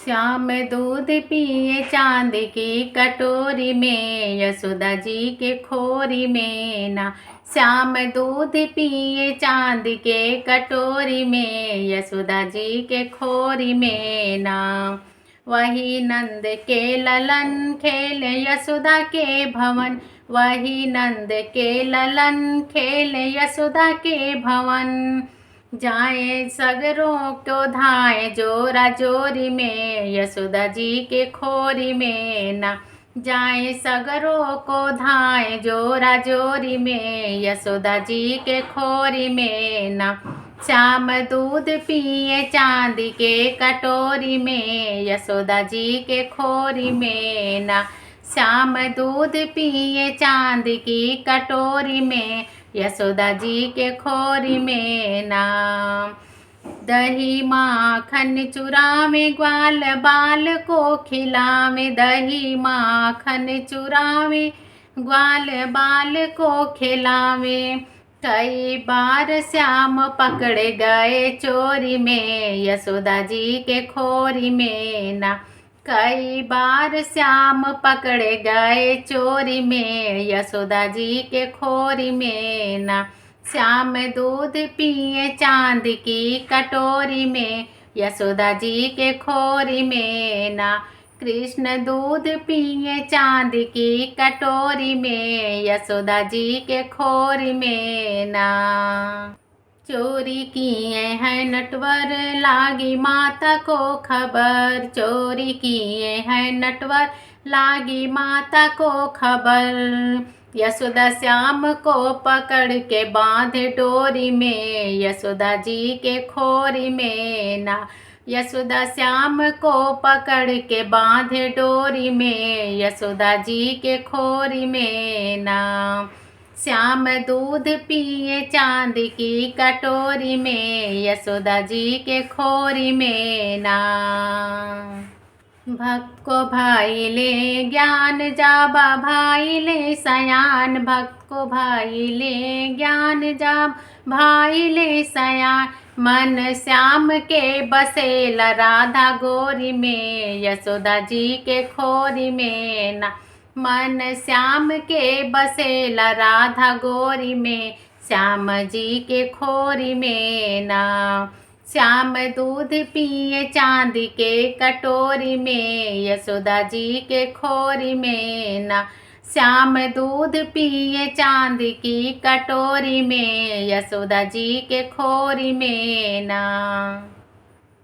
श्याम दूध पिए चांद की कटोरी में, यशोदा जी के खोरी में ना। श्याम दूध पिए चांद के कटोरी में, यशोदा जी के खोरी में ना। वही नंद के ललन खेले यशोदा के भवन, वही नंद के ललन खेले यशोदा के भवन। जाए सगरों को धाए जोरा जोरी में, यशोदा जी के खोरी में ना। जाए सगरों को धाए जोरा जोरी में, यशोदा जी के खोरी में ना। श्याम दूध पिए चांद के कटोरी में, यशोदा जी के खोरी में ना। श्याम दूध पिए चांद की कटोरी में, यशोदा जी के खोरी में ना। दही माखन चुरावे ग्वाल बाल को खिलावे, दही माखन चुरावे ग्वाल बाल को खिलावे। कई बार श्याम पकड़े गए चोरी में, यशोदा जी के खोरी में ना। कई बार श्याम पकड़े गए चोरी में, यशोदा जी के खोरी में ना। श्याम दूध पिए चांद की कटोरी में, यशोदा जी के खोरी में ना। कृष्ण दूध पिए चांद की कटोरी में, यशोदा जी के खोरी में ना। चोरी किए हैं नटवर लागी माता को खबर, चोरी किए हैं नटवर लागी माता को खबर। यशोदा श्याम को पकड़ के बांधे डोरी में, यशोदा जी के खोरी में ना। यशोदा श्याम को पकड़ के बांधे डोरी में, यशोदा जी के खोरी में ना। श्याम दूध पिए चांद की कटोरी में, यशोदा जी के खोरी में ना। भक्त को भाई ले ज्ञान जाबा भाई ले सयान, भक्त को भाई ले ज्ञान जाब भाई ले सयान। मन श्याम के बसेला राधा गोरी में, यशोदा जी के खोरी में ना। मन श्याम के बसेला राधा गोरी में, श्याम जी के खोरी में ना। श्याम दूध पिए चांद के कटोरी में, यशोदा जी के खोरी में ना। श्याम दूध पिए चांद की कटोरी में, यशोदा जी के खोरी में ना।